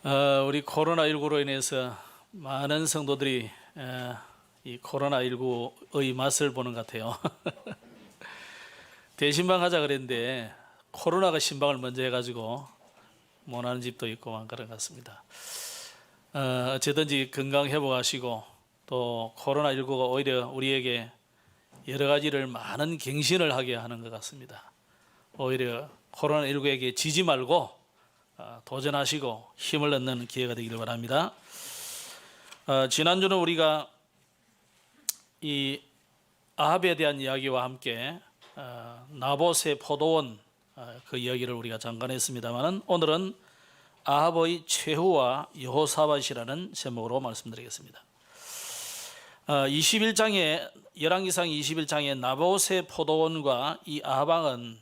우리 코로나19로 인해서 많은 성도들이 이 코로나19의 맛을 보는 것 같아요. 대신방 하자 그랬는데 코로나가 신방을 먼저 해가지고 못하는 집도 있고 그런 것 같습니다. 어쨌든지 건강 회복하시고 또 코로나19가 오히려 우리에게 여러 가지를 많은 갱신을 하게 하는 것 같습니다. 오히려 코로나19에게 지지 말고 도전하시고 힘을 얻는 기회가 되기를 바랍니다. 지난주는 우리가 이 아합에 대한 이야기와 함께 나봇의 포도원 그 이야기를 우리가 잠깐 했습니다만 오늘은 아합의 최후와 여호사밧이라는 제목으로 말씀드리겠습니다. 21장에 열왕기상 21장에 나봇의 포도원과 이 아합 왕은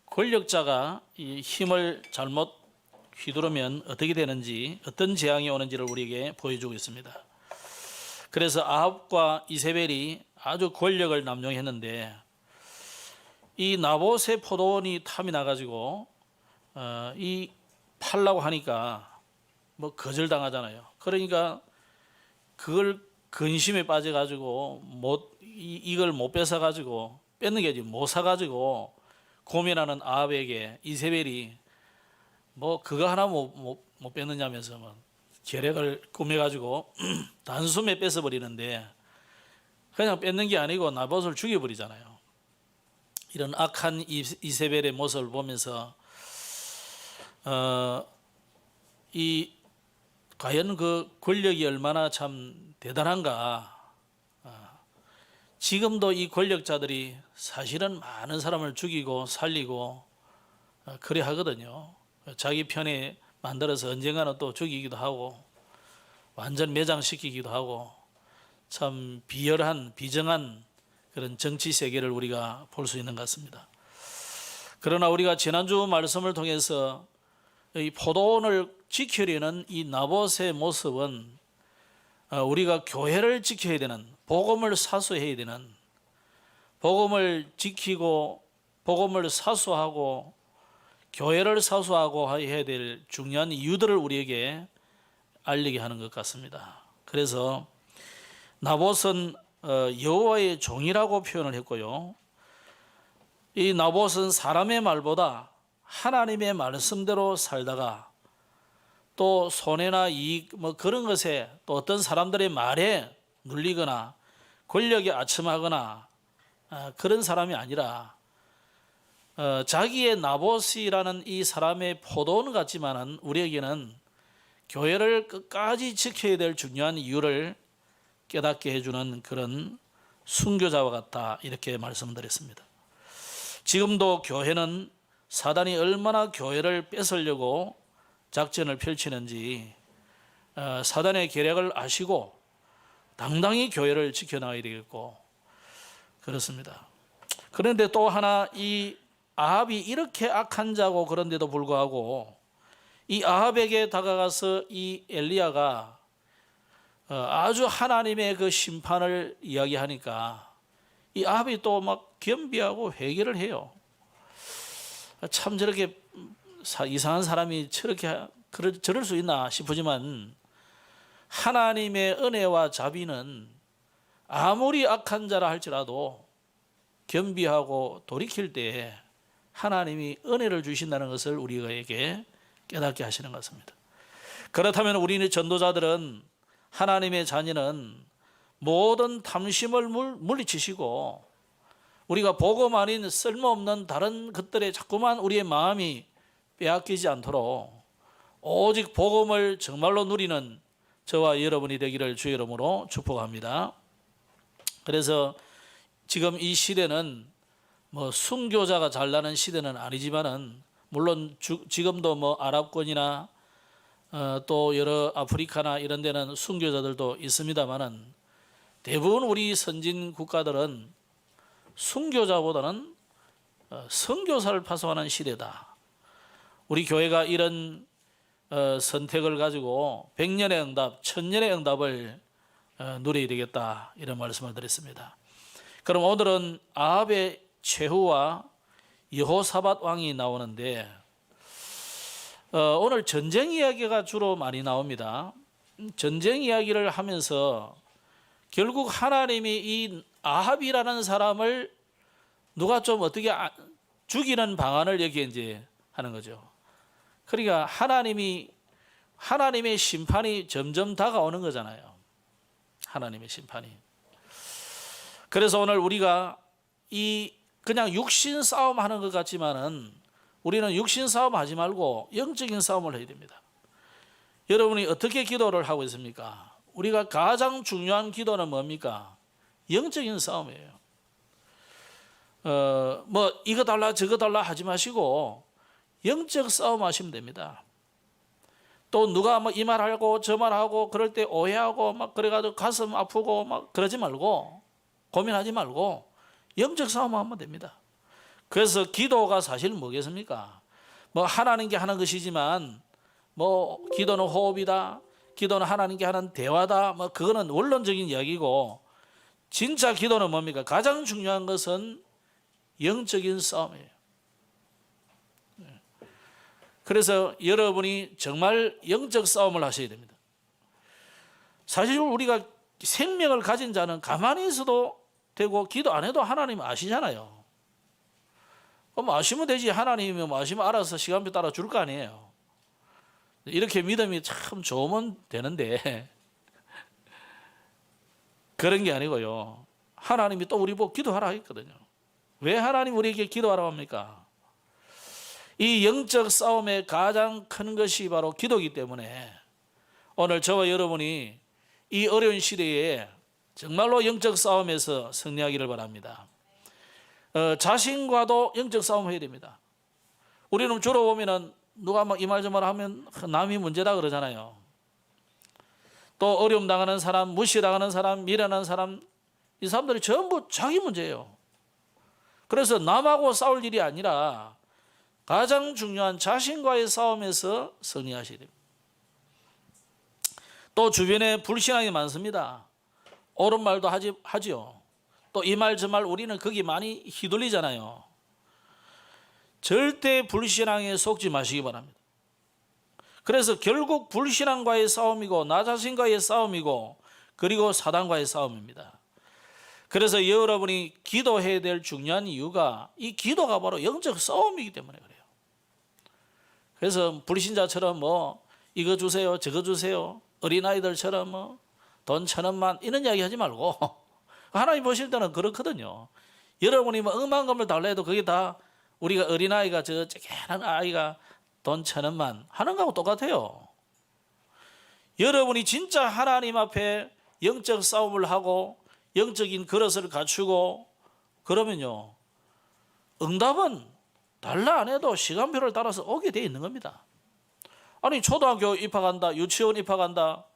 권력자가 이 힘을 잘못 휘두르면 어떻게 되는지, 어떤 재앙이 오는지를 우리에게 보여주고 있습니다. 그래서 아합과 이세벨이 아주 권력을 남용했는데 이 나봇의 포도원이 탐이 나가지고 이 팔라고 하니까 뭐 거절당하잖아요. 그러니까 그걸 근심에 빠져가지고 이걸 못 뺏어가지고 뺏는 게 아니지 못 사가지고 고민하는 아합에게 이세벨이 뭐 그거 하나 못 뺏느냐면서 뭐 계략을 꾸며가지고 단숨에 뺏어버리는데 그냥 뺏는 게 아니고 나봇을 죽여버리잖아요. 이런 악한 이세벨의 모습을 보면서 이 과연 그 권력이 얼마나 참 대단한가. 지금도 이 권력자들이 사실은 많은 사람을 죽이고 살리고 그래 하거든요. 자기 편에 만들어서 언젠가는 또 죽이기도 하고 완전 매장시키기도 하고 참 비열한 비정한 그런 정치 세계를 우리가 볼 수 있는 것 같습니다. 그러나 우리가 지난주 말씀을 통해서 이 포도원을 지키려는 이 나봇의 모습은 우리가 교회를 지켜야 되는, 복음을 사수해야 되는, 복음을 지키고 복음을 사수하고 교회를 사수하고 해야 될 중요한 이유들을 우리에게 알리게 하는 것 같습니다. 그래서 나봇은 여호와의 종이라고 표현을 했고요. 이 나봇은 사람의 말보다 하나님의 말씀대로 살다가 또 손해나 이익 뭐 그런 것에 또 어떤 사람들의 말에 눌리거나 권력에 아첨하거나 그런 사람이 아니라 자기의 나봇이라는 이 사람의 포도원 같지만은 우리에게는 교회를 끝까지 지켜야 될 중요한 이유를 깨닫게 해주는 그런 순교자와 같다 이렇게 말씀드렸습니다. 지금도 교회는 사단이 얼마나 교회를 뺏으려고 작전을 펼치는지 사단의 계략을 아시고 당당히 교회를 지켜나가야 되겠고 그렇습니다. 그런데 또 하나 이 아합이 이렇게 악한 자고 그런데도 불구하고 이 아합에게 다가가서 이 엘리야가 아주 하나님의 그 심판을 이야기하니까 이 아합이 또 막 겸비하고 회개를 해요. 참 저렇게 이상한 사람이 저럴 수 있나 싶으지만 하나님의 은혜와 자비는 아무리 악한 자라 할지라도 겸비하고 돌이킬 때에 하나님이 은혜를 주신다는 것을 우리에게 깨닫게 하시는 것 같습니다. 그렇다면 우리는 전도자들은 하나님의 자녀는 모든 탐심을 물리치시고 우리가 복음 아닌 쓸모없는 다른 것들에 자꾸만 우리의 마음이 빼앗기지 않도록 오직 복음을 정말로 누리는 저와 여러분이 되기를 주의 이름으로 축복합니다. 그래서 지금 이 시대는 뭐 순교자가 잘나는 시대는 아니지만은 물론 지금도 뭐 아랍권이나 또 여러 아프리카나 이런 데는 순교자들도 있습니다만은 대부분 우리 선진 국가들은 순교자보다는 선교사를 파송하는 시대다. 우리 교회가 이런 선택을 가지고 100년의 응답, 1000년의 응답을 누려야 되겠다 이런 말씀을 드렸습니다. 그럼 오늘은 아합의 최후와 여호사밧 왕이 나오는데 오늘 전쟁 이야기가 주로 많이 나옵니다. 전쟁 이야기를 하면서 결국 하나님이 이 아합이라는 사람을 누가 좀 어떻게 죽이는 방안을 여기에 이제 하는 거죠. 그러니까 하나님의 심판이 점점 다가오는 거잖아요. 하나님의 심판이. 그래서 오늘 우리가 이 그냥 육신 싸움 하는 것 같지만은 우리는 육신 싸움 하지 말고 영적인 싸움을 해야 됩니다. 여러분이 어떻게 기도를 하고 있습니까? 우리가 가장 중요한 기도는 뭡니까? 영적인 싸움이에요. 뭐 이거 달라 저거 달라 하지 마시고 영적 싸움 하시면 됩니다. 또 누가 뭐 이 말하고 저 말하고 그럴 때 오해하고 막 그래가지고 가슴 아프고 막 그러지 말고 고민하지 말고 영적 싸움 하면 됩니다. 그래서 기도가 사실 뭐겠습니까? 뭐 하나님께 하는 것이지만 뭐 기도는 호흡이다, 기도는 하나님께 하는 대화다, 뭐 그거는 원론적인 이야기고 진짜 기도는 뭡니까? 가장 중요한 것은 영적인 싸움이에요. 그래서 여러분이 정말 영적 싸움을 하셔야 됩니다. 사실 우리가 생명을 가진 자는 가만히 있어도 되고 기도 안 해도 하나님 아시잖아요. 그럼 아시면 되지. 하나님이 뭐 아시면 알아서 시간표 따라 줄 거 아니에요. 이렇게 믿음이 참 좋으면 되는데 그런 게 아니고요. 하나님이 또 우리 보고 기도하라 했거든요. 왜 하나님 우리에게 기도하라고 합니까? 이 영적 싸움의 가장 큰 것이 바로 기도이기 때문에 오늘 저와 여러분이 이 어려운 시대에 정말로 영적 싸움에서 승리하기를 바랍니다. 자신과도 영적 싸움을 해야 됩니다. 우리는 주로 보면은 누가 막 이 말 저 말 하면 남이 문제다 그러잖아요. 또 어려움 당하는 사람, 무시당하는 사람, 미련한 사람, 이 사람들이 전부 자기 문제예요. 그래서 남하고 싸울 일이 아니라 가장 중요한 자신과의 싸움에서 승리하셔야 됩니다. 또 주변에 불신앙이 많습니다. 옳은 말도 하지요. 또 이 말 저 말 우리는 거기 많이 휘둘리잖아요. 절대 불신앙에 속지 마시기 바랍니다. 그래서 결국 불신앙과의 싸움이고 나 자신과의 싸움이고 그리고 사단과의 싸움입니다. 그래서 여러분이 기도해야 될 중요한 이유가 이 기도가 바로 영적 싸움이기 때문에 그래요. 그래서 불신자처럼 뭐 이거 주세요 저거 주세요 어린아이들처럼 뭐 돈 1,000원만 이런 이야기 하지 말고 하나님 보실 때는 그렇거든요. 여러분이 뭐 억만금을 달라 해도 그게 다 우리가 어린아이가 저 쬐개한 아이가 돈 1,000원만 하는 거하고 똑같아요. 여러분이 진짜 하나님 앞에 영적 싸움을 하고 영적인 그릇을 갖추고 그러면요 응답은 달라 안 해도 시간표를 따라서 오게 돼 있는 겁니다. 아니 초등학교 입학한다, 유치원 입학한다,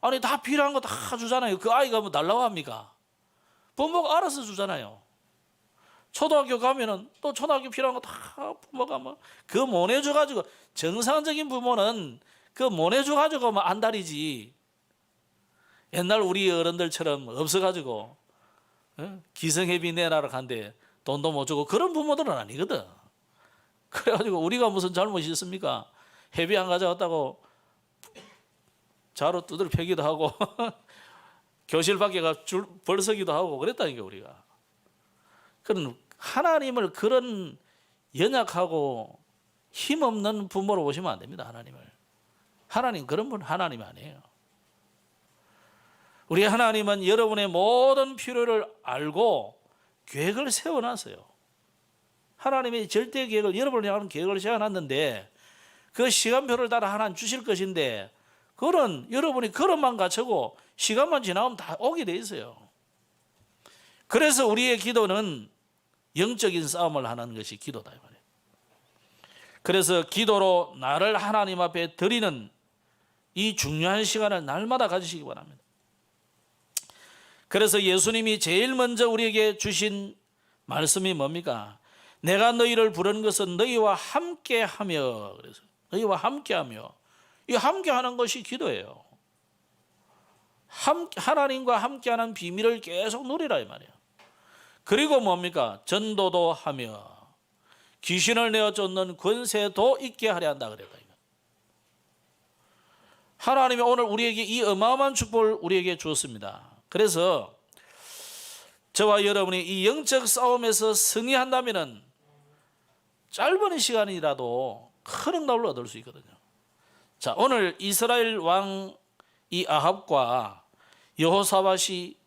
아니 다 필요한 거 다 주잖아요. 그 아이가 뭐 달라고 합니까? 부모가 알아서 주잖아요. 초등학교 가면은 또 초등학교 필요한 거 다 부모가 뭐 그 못 내줘가지고 정상적인 부모는 그 못 내줘가지고 뭐 안달이지. 옛날 우리 어른들처럼 없어가지고 기성회비 내놔라 간데 돈도 못 주고 그런 부모들은 아니거든. 그래가지고 우리가 무슨 잘못이 있습니까? 회비 안 가져갔다고 자로 두들 패기도 하고 교실 밖에 가 벌서기도 하고 그랬다니까 우리가. 그런 하나님을 그런 연약하고 힘없는 부모로 보시면 안 됩니다. 하나님 그런 분 하나님 아니에요. 우리 하나님은 여러분의 모든 필요를 알고 계획을 세워놨어요. 하나님의 절대 계획을 여러분을 향하는 계획을 세워놨는데 그 시간표를 따라 하나님 주실 것인데 그런 여러분이 그릇만 갖추고 시간만 지나면 다 오게 돼 있어요. 그래서 우리의 기도는 영적인 싸움을 하는 것이 기도다 이 말이에요. 그래서 기도로 나를 하나님 앞에 드리는 이 중요한 시간을 날마다 가지시기 바랍니다. 그래서 예수님이 제일 먼저 우리에게 주신 말씀이 뭡니까? 내가 너희를 부른 것은 너희와 함께하며, 그래서 너희와 함께하며, 이 함께하는 것이 기도예요. 하나님과 함께하는 비밀을 계속 누리라 이 말이에요. 그리고 뭡니까? 전도도 하며 귀신을 내어 쫓는 권세도 있게 하려 한다 그랬다. 하나님이 오늘 우리에게 이 어마어마한 축복을 우리에게 주었습니다. 그래서 저와 여러분이 이 영적 싸움에서 승리한다면 짧은 시간이라도 큰 응답을 얻을 수 있거든요. 자, 오늘 이스라엘 왕 이 아합과 여호사밧이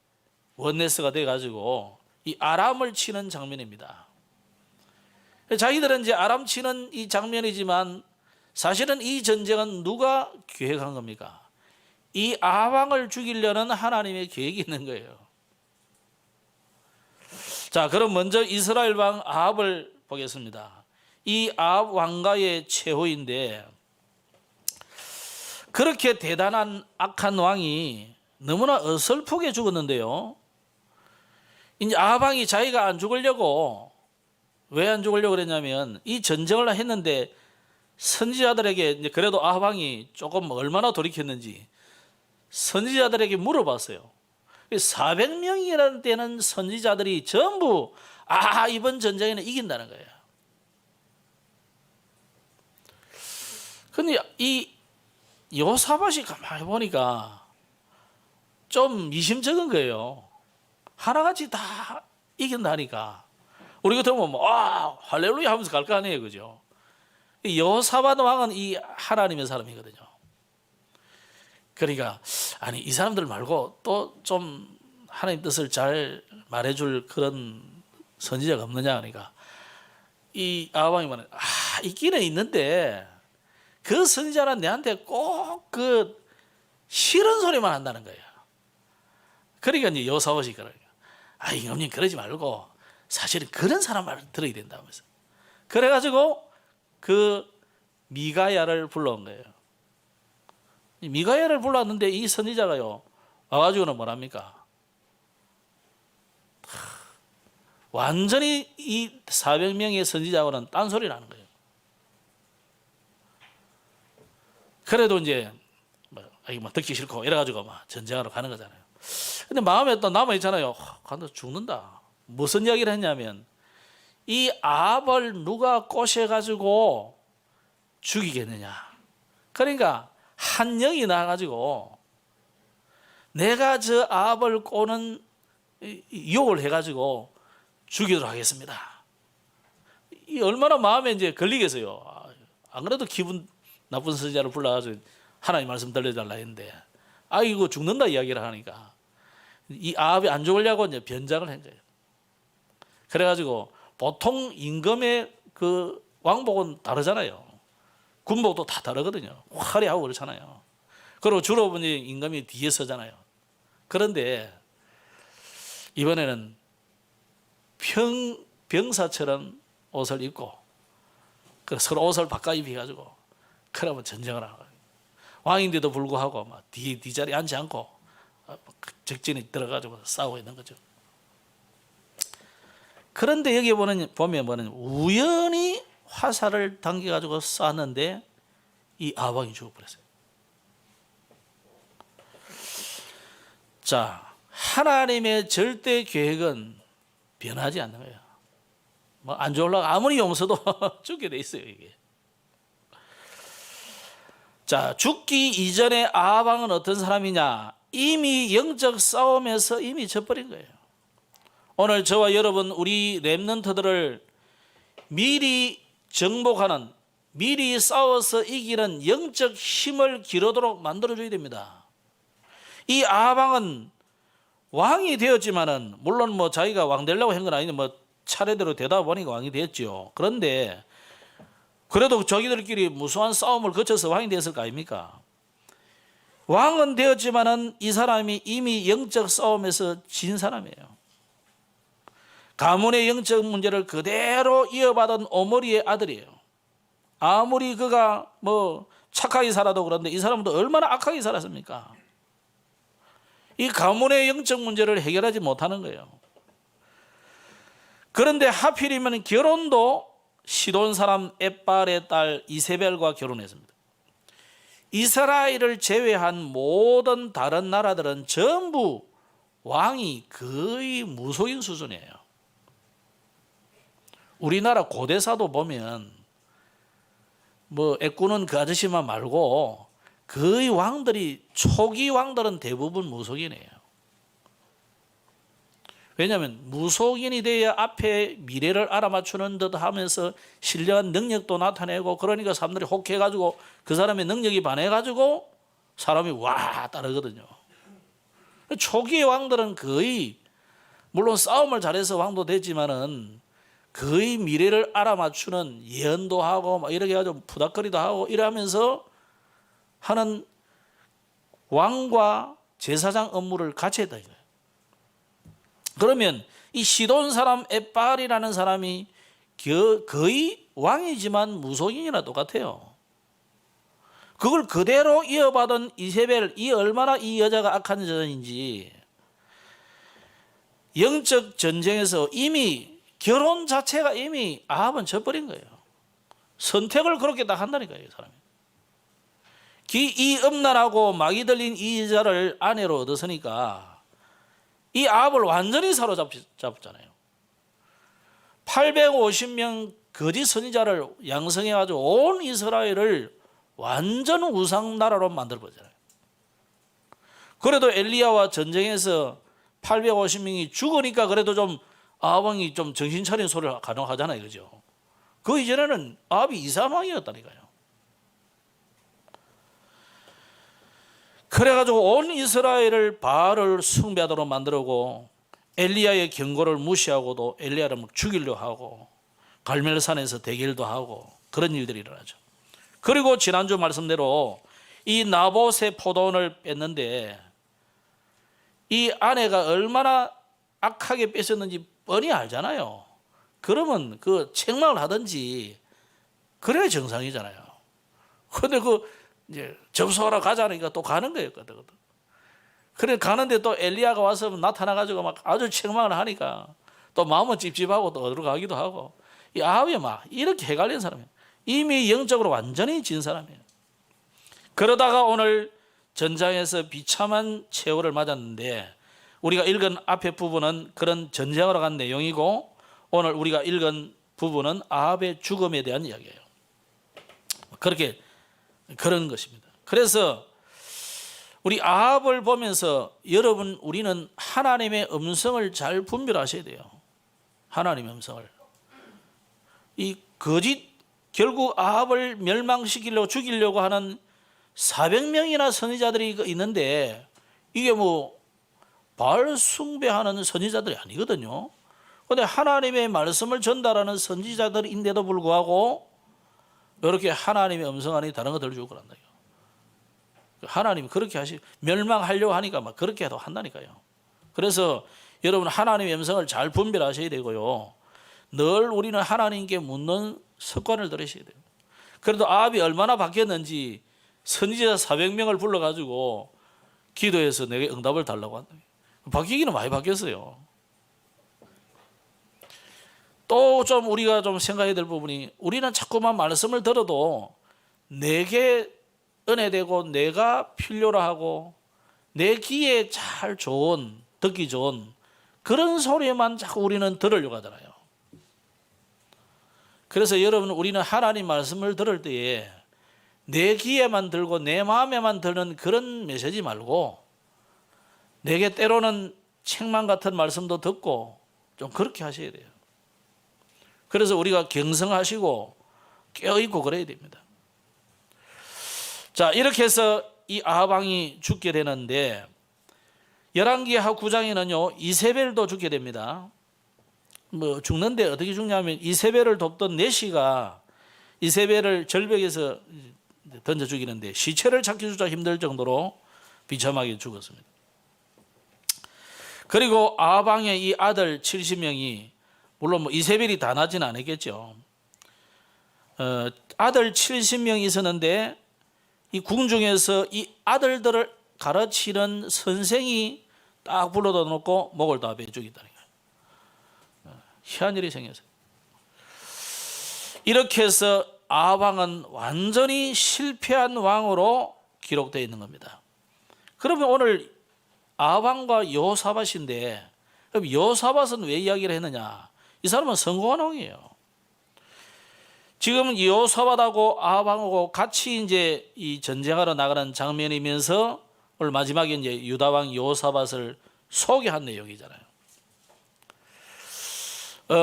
원네스가 돼가지고 이 아람을 치는 장면입니다. 자기들은 이제 아람 치는 이 장면이지만 사실은 이 전쟁은 누가 계획한 겁니까? 이 아합 왕을 죽이려는 하나님의 계획이 있는 거예요. 자, 그럼 먼저 이스라엘 왕 아합을 보겠습니다. 이 아합 왕가의 최후인데 그렇게 대단한 악한 왕이 너무나 어설프게 죽었는데요. 이제 아합 왕이 자기가 안 죽으려고 왜 안 죽으려고 그랬냐면 이 전쟁을 했는데 선지자들에게 이제 그래도 아합 왕이 조금 얼마나 돌이켰는지 선지자들에게 물어봤어요. 400명이라는 때는 선지자들이 전부 이번 전쟁에는 이긴다는 거예요. 근데 이 여호사밧이 가만히 보니까 좀 미심쩍은 거예요. 하나같이 다 이긴다니까. 우리 같으면 할렐루야 하면서 갈 거 아니에요, 그죠? 여호사밧 왕은 이 하나님의 사람이거든요. 그러니까 아니 이 사람들 말고 또 좀 하나님 뜻을 잘 말해줄 그런 선지자가 없느냐 하니까 이 아합 왕이 말해 있기는 있는데 그 선지자는 내한테 꼭 그 싫은 소리만 한다는 거예요. 그러니까 이제 여호사밧이 그러니까 임금님 그러지 말고 사실은 그런 사람 말을 들어야 된다면서. 그래가지고 그 미가야를 불러온 거예요. 미가야를 불렀는데 이 선지자가요 와가지고는 뭐랍니까? 완전히 이 400명의 선지자하고는 딴소리를 하는 거예요. 그래도 이제 듣기 싫고 이래가지고 전쟁하러 가는 거잖아요. 근데 마음에 또 남아있잖아요. 간다 죽는다. 무슨 이야기를 했냐면 이 아합을 누가 꼬셔가지고 죽이겠느냐. 그러니까 한 영이 나와가지고 내가 저 아합을 꼬는 유혹을 해가지고 죽이도록 하겠습니다. 이 얼마나 마음에 이제 걸리겠어요. 안 그래도 기분 나쁜 선지자를 불러가지고 하나님 말씀 들려달라 했는데 이거 죽는다 이야기를 하니까 이 아합이 안 죽으려고 이제 변장을 한 거예요. 그래가지고 보통 임금의 그 왕복은 다르잖아요. 군복도 다 다르거든요. 화려하고 그렇잖아요. 그리고 주로 임금이 뒤에 서잖아요. 그런데 이번에는 병사처럼 옷을 입고 서로 옷을 바꿔 입혀가지고 그러면 전쟁을 하는 거예요. 왕인데도 불구하고 뒤자리에 앉지 않고 적진에 들어가지고 싸우고 있는 거죠. 그런데 여기 보면 우연히 화살을 당겨가지고 쐈는데 이 아합 왕이 죽어버렸어요. 자, 하나님의 절대 계획은 변하지 않는 거예요. 안 좋으려고 아무리 용서도 죽게 돼 있어요, 이게. 자, 죽기 이전에 아합 왕은 어떤 사람이냐? 이미 영적 싸움에서 이미 져버린 거예요. 오늘 저와 여러분 우리 렘넌트들을 미리 정복하는, 미리 싸워서 이기는 영적 힘을 기르도록 만들어줘야 됩니다. 이 아합 왕은 왕이 되었지만은 물론 자기가 왕 되려고 한 건 아닌데 차례대로 되다 보니까 왕이 됐죠. 그런데 그래도 자기들끼리 무수한 싸움을 거쳐서 왕이 됐을 거 아닙니까? 왕은 되었지만은 이 사람이 이미 영적 싸움에서 진 사람이에요. 가문의 영적 문제를 그대로 이어받은 오므리의 아들이에요. 아무리 그가 착하게 살아도 그런데 이 사람도 얼마나 악하게 살았습니까? 이 가문의 영적 문제를 해결하지 못하는 거예요. 그런데 하필이면 결혼도 시돈 사람 엣발의 딸 이세벨과 결혼했습니다. 이스라엘을 제외한 모든 다른 나라들은 전부 왕이 거의 무속인 수준이에요. 우리나라 고대사도 보면 애꾸는 그 아저씨만 말고 거의 왕들이 초기 왕들은 대부분 무속인이에요. 왜냐하면 무속인이 돼야 앞에 미래를 알아맞추는 듯 하면서 신령한 능력도 나타내고, 그러니까 사람들이 혹해가지고 그 사람의 능력이 반해가지고 사람이 와 따르거든요. 초기의 왕들은 거의, 물론 싸움을 잘해서 왕도 됐지만은 거의 미래를 알아맞추는 예언도 하고 막 이렇게 해가지고 푸닥거리도 하고 이러면서 하는 왕과 제사장 업무를 같이 했다 이거예요. 그러면 이 시돈 사람 에빨이라는 사람이 거의 왕이지만 무속인이나 똑같아요. 그걸 그대로 이어받은 이세벨, 이 얼마나 이 여자가 악한 여자인지, 영적 전쟁에서 이미 결혼 자체가 이미 아합은 져버린 거예요. 선택을 그렇게 딱 한다니까요, 이 사람이. 이 음란하고 마귀 들린 이 여자를 아내로 얻었으니까 이 아합을 완전히 사로잡잖아요. 850명 거짓 선지자를 양성해가지고 온 이스라엘을 완전 우상 나라로 만들어버리잖아요. 그래도 엘리야와 전쟁에서 850명이 죽으니까 그래도 좀 아합이 좀 정신 차린 소리를 가능하잖아요, 그죠? 그 이전에는 아합이 이사망이었다니까요. 그래가지고 온 이스라엘을 바알을 숭배하도록 만들고, 엘리야의 경고를 무시하고도 엘리야를 죽이려 하고, 갈멜산에서 대결도 하고, 그런 일들이 일어나죠. 그리고 지난주 말씀대로 이 나봇의 포도원을 뺐는데 이 아내가 얼마나 악하게 뺏었는지 뻔히 알잖아요. 그러면 그 책망을 하든지 그래야 정상이잖아요. 근데 이제 접수하러 가자니까 또 가는 거였거든. 그래 가는데 또 엘리야가 와서 나타나가지고 막 아주 책망을 하니까 또 마음은 찝찝하고 또 어디로 가기도 하고, 이 아합이 막 이렇게 헷갈린 사람이에요. 이미 영적으로 완전히 진 사람이에요. 그러다가 오늘 전장에서 비참한 최후를 맞았는데, 우리가 읽은 앞에 부분은 그런 전쟁으로 간 내용이고, 오늘 우리가 읽은 부분은 아합의 죽음에 대한 이야기예요. 그런 것입니다. 그래서 우리 아합을 보면서 여러분, 우리는 하나님의 음성을 잘 분별하셔야 돼요. 하나님의 음성을. 이 거짓, 결국 아합을 멸망시키려고 죽이려고 하는 400명이나 선지자들이 있는데, 이게 뭐 바알 숭배하는 선지자들이 아니거든요. 그런데 하나님의 말씀을 전달하는 선지자들인데도 불구하고 이렇게 하나님의 음성 안에 다른 거 들어주고 그런다. 하나님이 그렇게 멸망하려고 하니까 막 그렇게 해도 한다니까요. 그래서 여러분, 하나님의 음성을 잘 분별하셔야 되고요. 늘 우리는 하나님께 묻는 습관을 들으셔야 돼요. 그래도 아합이 얼마나 바뀌었는지 선지자 400명을 불러가지고 기도해서 내게 응답을 달라고 한다. 바뀌기는 많이 바뀌었어요. 또 좀 우리가 좀 생각해야 될 부분이, 우리는 자꾸만 말씀을 들어도 내게 은혜되고 내가 필요로 하고 내 귀에 잘 좋은, 듣기 좋은 그런 소리만 자꾸 우리는 들으려고 하잖아요. 그래서 여러분, 우리는 하나님 말씀을 들을 때에 내 귀에만 들고 내 마음에만 드는 그런 메시지 말고, 내게 때로는 책망 같은 말씀도 듣고 좀 그렇게 하셔야 돼요. 그래서 우리가 경성하시고 깨어있고 그래야 됩니다. 자, 이렇게 해서 이 아합 왕이 죽게 되는데, 열왕기하 9장에는요 이세벨도 죽게 됩니다. 뭐 죽는데 어떻게 죽냐면, 이세벨을 돕던 내시가 이세벨을 절벽에서 던져 죽이는데 시체를 찾기조차 힘들 정도로 비참하게 죽었습니다. 그리고 아합 왕의 이 아들 70명이, 물론 뭐 이세벨이 다 나지는 않았겠죠. 아들 70명이 있었는데 이 궁중에서 이 아들들을 가르치는 선생이 딱 불러다 놓고 목을 다 베어 죽인다는 거예요. 희한 일이 생겼어요. 이렇게 해서 아합 왕은 완전히 실패한 왕으로 기록되어 있는 겁니다. 그러면 오늘 아합 왕과 여호사밧인데, 그럼 여호사밧은 왜 이야기를 했느냐? 이 사람은 성공한 왕이에요. 지금 여호사밧하고 아합하고 같이 이제 이 전쟁하러 나가는 장면이면서 오늘 마지막에 이제 유다 왕 여호사밧을 소개한 내용이잖아요.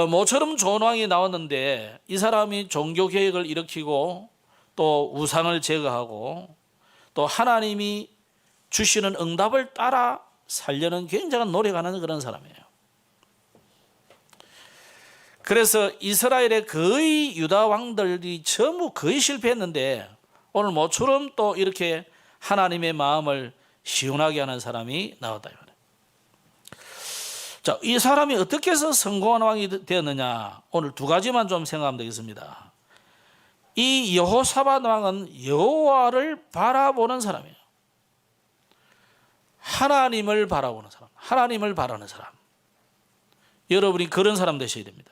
모처럼 좋은 왕이 나왔는데 이 사람이 종교 개혁을 일으키고 또 우상을 제거하고 또 하나님이 주시는 응답을 따라 살려는 굉장한 노력하는 그런 사람이에요. 그래서 이스라엘의 거의 유다 왕들이 전부 거의 실패했는데 오늘 모처럼 또 이렇게 하나님의 마음을 시원하게 하는 사람이 나왔다. 자, 이 사람이 어떻게 해서 성공한 왕이 되었느냐? 오늘 두 가지만 좀 생각하면 되겠습니다. 이 여호사밧 왕은 여호와를 바라보는 사람이에요. 하나님을 바라보는 사람, 하나님을 바라는 사람. 여러분이 그런 사람 되셔야 됩니다.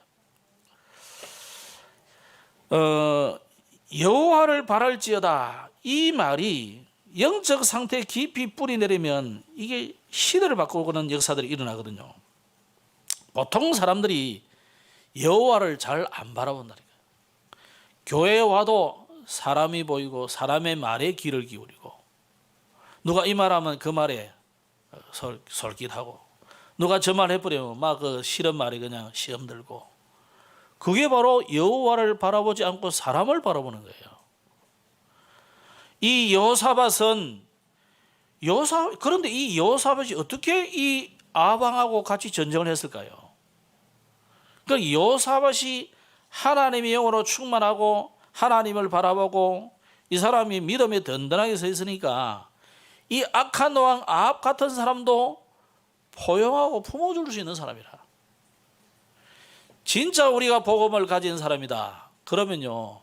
여호와를 바랄지어다, 이 말이 영적 상태에 깊이 뿌리 내리면 이게 시대를 바꾸는 역사들이 일어나거든요. 보통 사람들이 여호와를 잘 안 바라본다니까요. 교회에 와도 사람이 보이고 사람의 말에 귀를 기울이고, 누가 이 말하면 그 말에 솔깃하고, 누가 저 말 해버리면 막 그 싫은 말에 그냥 시험 들고, 그게 바로 여호와를 바라보지 않고 사람을 바라보는 거예요. 이 여호사밧은 그런데 이 여호사밧이 어떻게 이 아방하고 같이 전쟁을 했을까요? 그 여호사밧이 하나님의 영으로 충만하고 하나님을 바라보고 이 사람이 믿음에 든든하게 서 있으니까 이 악한 왕 아합 같은 사람도 포용하고 품어줄 수 있는 사람이라. 진짜 우리가 복음을 가진 사람이다 그러면요,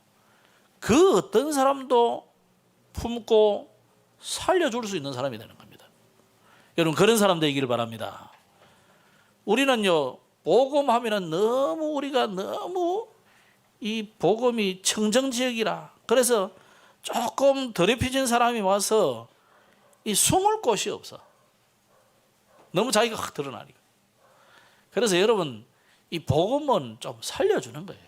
그 어떤 사람도 품고 살려줄 수 있는 사람이 되는 겁니다. 여러분, 그런 사람 되기를 바랍니다. 우리는요, 복음하면은 우리가 너무 이 복음이 청정지역이라, 그래서 조금 더럽혀진 사람이 와서 이 숨을 곳이 없어. 너무 자기가 확 드러나니까. 그래서 여러분, 이 복음은 좀 살려주는 거예요.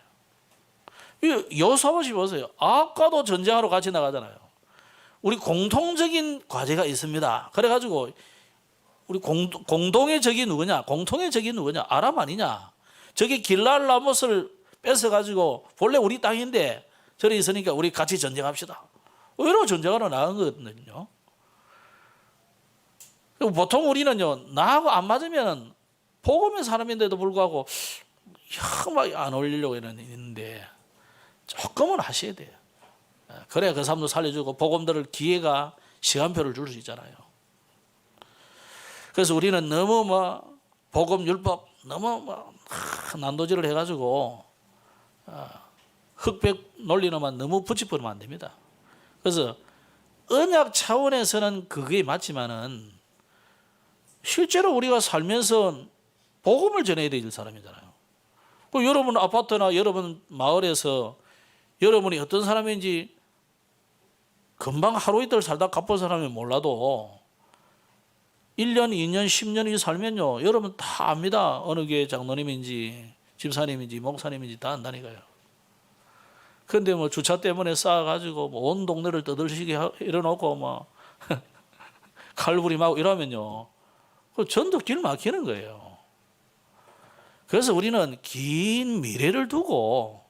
여호사밧이 보세요. 아까도 전쟁하러 같이 나가잖아요. 우리 공통적인 과제가 있습니다. 그래가지고 우리 공동의 적이 누구냐? 공통의 적이 누구냐? 아람 아니냐? 저기 길랄 라못을 뺏어가지고 본래 우리 땅인데 저리 있으니까 우리 같이 전쟁합시다. 의외로 전쟁하러 나간 거거든요. 보통 우리는요, 나하고 안 맞으면 복음의 사람인데도 불구하고 막 안 어울리려고 있는데 조금은 하셔야 돼요. 그래야 그 사람도 살려주고 복음 들을 기회가, 시간표를 줄 수 있잖아요. 그래서 우리는 너무 복음 율법 너무 난도질을 해가지고 흑백 논리로만 너무 붙여버리면 안 됩니다. 그래서 언약 차원에서는 그게 맞지만은 실제로 우리가 살면서 복음을 전해야 될 사람이잖아요. 여러분 아파트나 여러분 마을에서 여러분이 어떤 사람인지 금방 하루 이틀 살다 갚은 사람이 몰라도 1년, 2년, 10년이 살면요, 여러분 다 압니다. 어느 교회 장로님인지 집사님인지 목사님인지 다 안다니까요. 그런데 주차 때문에 쌓아가지고 온 동네를 떠들시게 이러놓고 칼부림하고 이러면요, 전도 길 막히는 거예요. 그래서 우리는 긴 미래를 두고,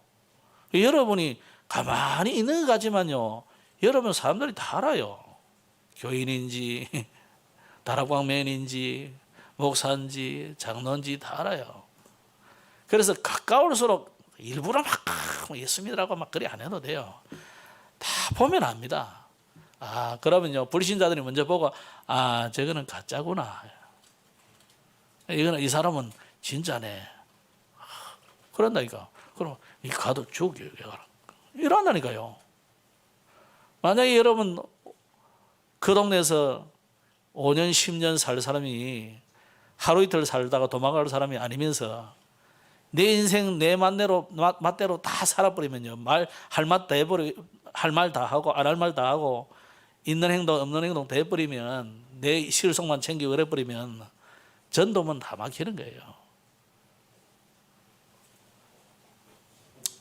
여러분이 가만히 있는 것 같지만요, 여러분 사람들이 다 알아요. 교인인지 다락방면인지 목사인지 장로인지 다 알아요. 그래서 가까울수록 일부러 예수님이라고 그리 안 해도 돼요. 다 보면 압니다. 그러면요, 불신자들이 먼저 보고 저거는 가짜구나, 이거는 이 사람은 진짜네, 그런다니까. 그럼 이 가도 죽여 이런다니까요. 만약에 여러분 그 동네에서 5년 10년 살 사람이 하루 이틀 살다가 도망갈 사람이 아니면서 내 인생 내 맛대로 다 살아버리면요, 할 말 다 하고 안 할 말 다 하고 있는 행동 없는 행동 다 해버리면, 내 실속만 챙기고 그래버리면 전도면 다 막히는 거예요.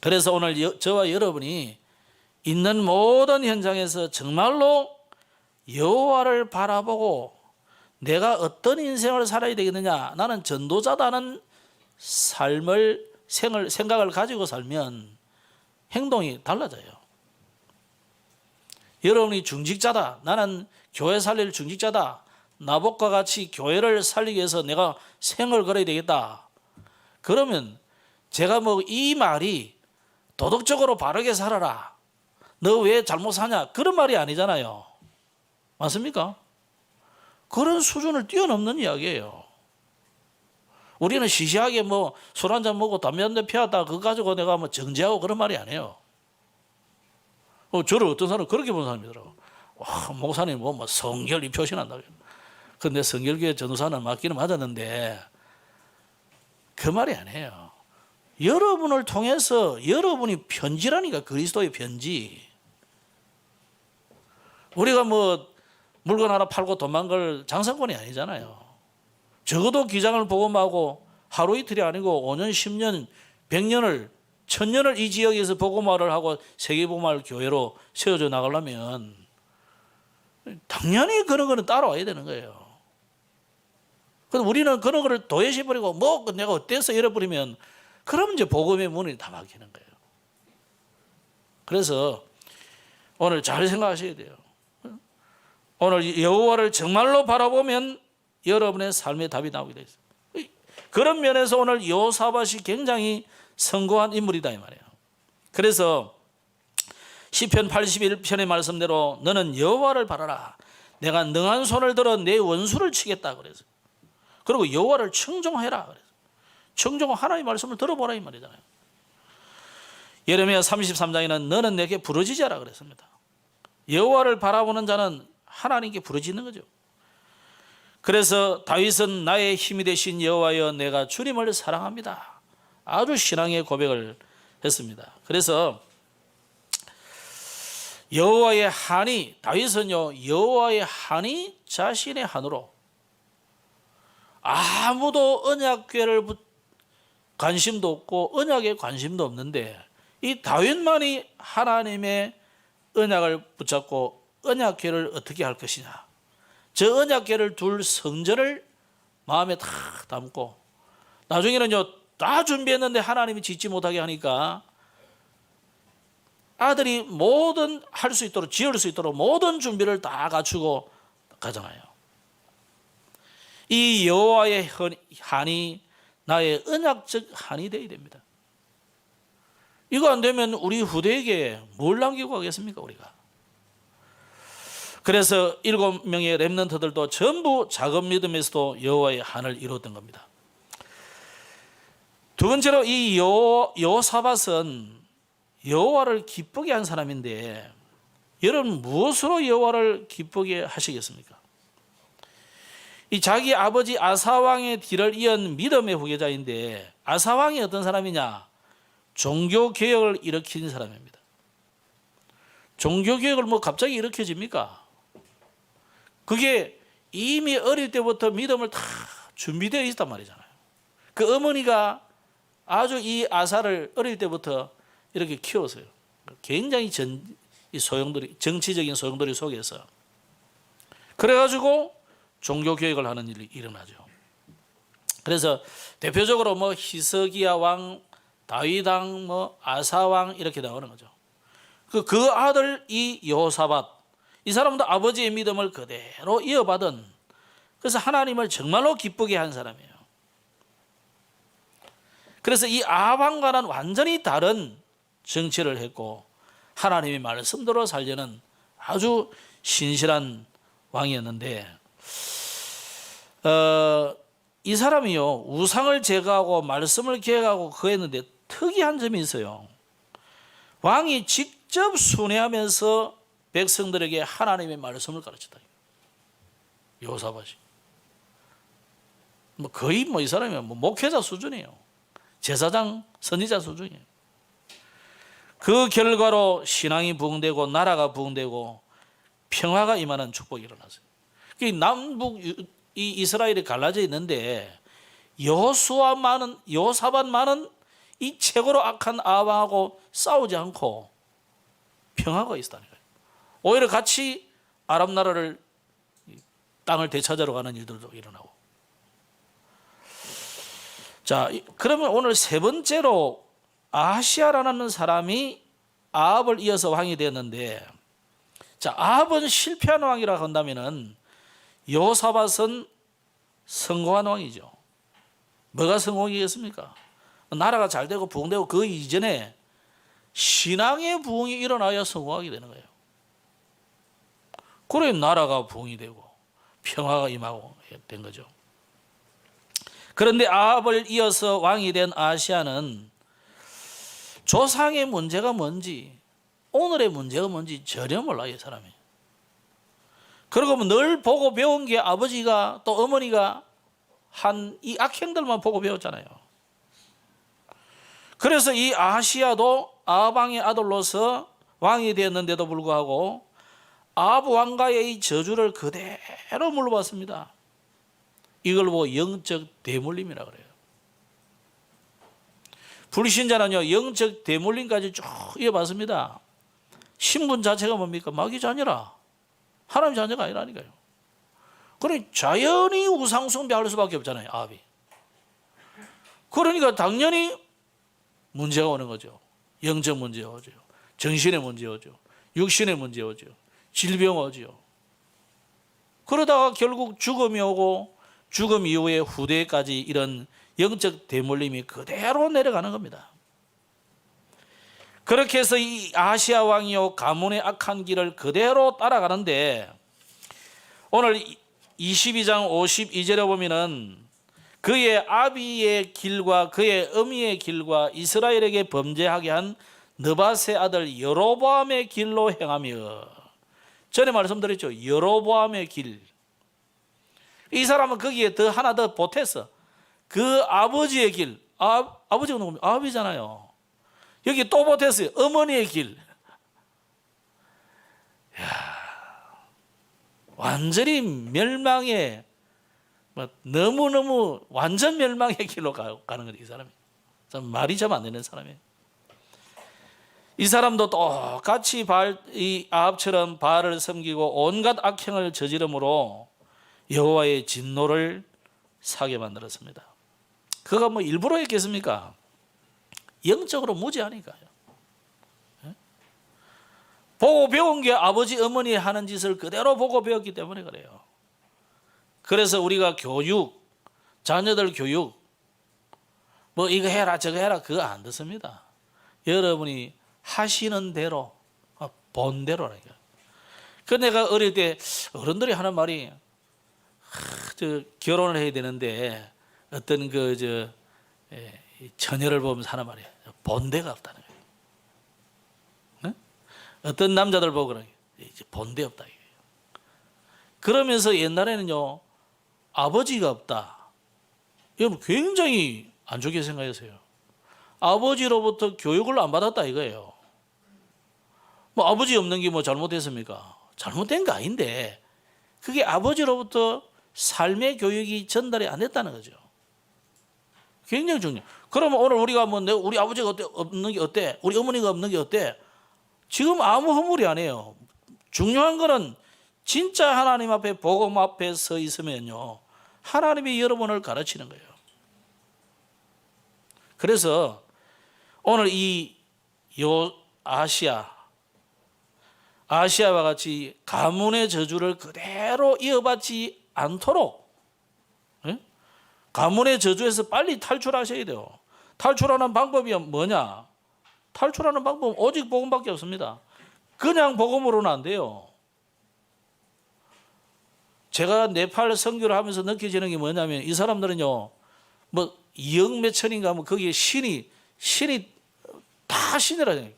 그래서 오늘 저와 여러분이 있는 모든 현장에서 정말로 여호와를 바라보고 내가 어떤 인생을 살아야 되겠느냐, 나는 전도자다는 생각을 가지고 살면 행동이 달라져요. 여러분이 중직자다, 나는 교회 살릴 중직자다, 나복과 같이 교회를 살리기 위해서 내가 생을 걸어야 되겠다, 그러면 제가 뭐 이 말이 도덕적으로 바르게 살아라, 너 왜 잘못 사냐, 그런 말이 아니잖아요. 맞습니까? 그런 수준을 뛰어넘는 이야기예요. 우리는 시시하게 뭐 술 한잔 먹고 담배 한대 피웠다 그거 가지고 내가 뭐 정죄하고 그런 말이 아니에요. 저를 어떤 사람은 그렇게 보는 사람이더라고. 와, 목사님 뭐 성결이 표시난다. 근데 성결교회 전도사는 맞기는 맞았는데 그 말이 아니에요. 여러분을 통해서 여러분이 편지라니까, 그리스도의 편지. 우리가 뭐 물건 하나 팔고 도망갈 장사꾼이 아니잖아요. 적어도 기장을 복음하고 하루 이틀이 아니고 5년, 10년, 100년을, 1000년을 이 지역에서 복음화를 하고 세계복음화 교회로 세워져 나가려면 당연히 그런 거는 따라와야 되는 거예요. 근데 우리는 그런 거를 도외시버리고 뭐 내가 어때서 잃어버리면 그럼 이제 복음의 문이 다 막히는 거예요. 그래서 오늘 잘 생각하셔야 돼요. 오늘 여호와를 정말로 바라보면 여러분의 삶의 답이 나오게 되어 있어요. 그런 면에서 오늘 여호사밧이 굉장히 성공한 인물이다 이 말이에요. 그래서 시편 81편의 말씀대로 너는 여호와를 바라라, 내가 능한 손을 들어 내 원수를 치겠다 그래서. 그리고 여호와를 청종해라 그래서. 청종, 하나님의 말씀을 들어보라 이 말이잖아요. 예레미야 33장에는 너는 내게 부르짖어라 그랬습니다. 여호와를 바라보는 자는 하나님께 부르짖는 거죠. 그래서 다윗은 나의 힘이 되신 여호와여 내가 주님을 사랑합니다, 아주 신앙의 고백을 했습니다. 그래서 여호와의 한이, 다윗은요 여호와의 한이 자신의 한으로 아무도 언약궤를 관심도 없고 언약에 관심도 없는데 이 다윗만이 하나님의 언약을 붙잡고 언약궤를 어떻게 할 것이냐, 저 언약궤를 둘 성전을 마음에 다 담고 나중에는요 다 준비했는데 하나님이 짓지 못하게 하니까 아들이 모든 할 수 있도록, 지을 수 있도록 모든 준비를 다 갖추고 가잖아요. 이 여호와의 한이 나의 언약적 한이 되어야 됩니다. 이거 안 되면 우리 후대에게 뭘 남기고 가겠습니까 우리가? 그래서 7명의 렘넌트들도 전부 작은 믿음에서도 여호와의 한을 이루었던 겁니다. 두 번째로 이 여호사밧은 여호와를 기쁘게 한 사람인데 여러분 무엇으로 여호와를 기쁘게 하시겠습니까? 이 자기 아버지 아사왕의 뒤를 이은 믿음의 후계자인데 아사왕이 어떤 사람이냐? 종교개혁을 일으킨 사람입니다. 종교개혁을 뭐 갑자기 일으켜집니까? 그게 이미 어릴 때부터 믿음을 다 준비되어 있단 말이잖아요. 그 어머니가 아주 이 아사를 어릴 때부터 이렇게 키웠어요. 굉장히 정치적인 소용돌이 속에서. 그래가지고 종교개혁을 하는 일이 일어나죠. 그래서 대표적으로 뭐 히스기야 왕, 다윗 왕, 뭐 아사 왕 이렇게 나오는 거죠. 그 아들 이 여호사밧, 이 사람도 아버지의 믿음을 그대로 이어받은, 그래서 하나님을 정말로 기쁘게 한 사람이에요. 그래서 이 아합과는 완전히 다른 정치를 했고 하나님의 말씀대로 살려는 아주 신실한 왕이었는데 이 사람이요 우상을 제거하고 말씀을 계획하고 그랬는데 특이한 점이 있어요. 왕이 직접 순회하면서 백성들에게 하나님의 말씀을 가르쳤다. 여호사밧이 거의 이 사람이 목회자 수준이에요. 제사장, 선지자 수준이에요. 그 결과로 신앙이 부흥되고 나라가 부흥되고 평화가 임하는 축복이 일어났어요. 남북 이 이스라엘이 갈라져 있는데 여호사밧만은 이 최고로 악한 아방하고 싸우지 않고 평화가 있었다는 거예요. 오히려 같이 아랍 나라를 땅을 되찾으러 가는 일들도 일어나고. 자, 그러면 오늘 세 번째로 아하시야라는 사람이 아합을 이어서 왕이 되었는데, 자, 아합은 실패한 왕이라고 한다면은 여호사밧은 성공한 왕이죠. 뭐가 성공이겠습니까? 나라가 잘 되고 부흥되고 그 이전에 신앙의 부흥이 일어나야 성공하게 되는 거예요. 그래 나라가 부흥이 되고 평화가 임하고 된 거죠. 그런데 아합을 이어서 왕이 된 아하시야는 조상의 문제가 뭔지, 오늘의 문제가 뭔지 전혀 몰라요, 사람이. 그리고 늘 보고 배운 게 아버지가 또 어머니가 한 이 악행들만 보고 배웠잖아요. 그래서 이 아하시야도 아합 왕의 아들로서 왕이 되었는데도 불구하고 아합 왕가의 이 저주를 그대로 물러봤습니다. 이걸 보고 영적 대물림이라고 그래요. 불신자는요, 영적 대물림까지 쭉 이어봤습니다. 신분 자체가 뭡니까? 마귀 자녀라. 하나님 자녀가 아니라니까요. 그러니 자연히 우상숭배할 수밖에 없잖아요, 아합이. 그러니까 당연히 문제가 오는 거죠. 영적 문제가 오죠. 정신의 문제가 오죠. 육신의 문제가 오죠. 질병 오죠. 그러다가 결국 죽음이 오고 죽음 이후에 후대까지 이런 영적 대물림이 그대로 내려가는 겁니다. 그렇게 해서 이 아하시야 왕이요 가문의 악한 길을 그대로 따라가는데, 오늘 22장 52절에 보면은 그의 아비의 길과 그의 어미의 길과 이스라엘에게 범죄하게 한 느밧의 아들 여로보암의 길로 행하며, 전에 말씀드렸죠. 여로보암의 길. 이 사람은 거기에 더 하나 더 보탰어. 그 아버지의 길. 아버지가 누구면 아합이잖아요. 여기 또 보탰어요. 어머니의 길. 완전히 멸망의, 너무너무 완전 멸망의 길로 가는 거죠, 이 사람이. 말이 참 안 되는 사람이에요. 이 사람도 똑같이 이 아합처럼 바알을 섬기고 온갖 악행을 저지름으로 여호와의 진노를 사게 만들었습니다. 그가 뭐 일부러 했겠습니까? 영적으로 무지하니까요. 보고 배운 게 아버지 어머니 하는 짓을 그대로 보고 배웠기 때문에 그래요. 그래서 우리가 교육, 자녀들 교육, 뭐 이거 해라 저거 해라 그거 안 듣습니다. 여러분이 하시는 대로, 본대로라니까. 그 내가 어릴 때 어른들이 하는 말이, 결혼을 해야 되는데 어떤 처녀를 보면서 하는 말이에요. 본대가 없다는 거예요. 네? 어떤 남자들 보고 그러는 거예요. 본대 없다. 그러면서 옛날에는요, 아버지가 없다. 여러분 굉장히 안 좋게 생각했어요. 아버지로부터 교육을 안 받았다 이거예요. 뭐 아버지 없는 게 뭐 잘못됐습니까? 잘못된 거 아닌데 그게 아버지로부터 삶의 교육이 전달이 안 됐다는 거죠. 굉장히 중요해요. 그러면 오늘 우리가 뭐 우리 아버지가 없는 게 어때? 우리 어머니가 없는 게 어때? 지금 아무 허물이 아니에요. 중요한 거는 진짜 하나님 앞에 복음 앞에 서 있으면요, 하나님이 여러분을 가르치는 거예요. 그래서 오늘 이 아시아와 같이 가문의 저주를 그대로 이어받지 않도록, 가문의 저주에서 빨리 탈출하셔야 돼요. 탈출하는 방법이 뭐냐? 탈출하는 방법은 오직 복음밖에 없습니다. 그냥 복음으로는 안 돼요. 제가 네팔 선교를 하면서 느껴지는 게 뭐냐면, 이 사람들은요, 뭐 2억 몇천인가 뭐 거기에 신이 다 신이라요.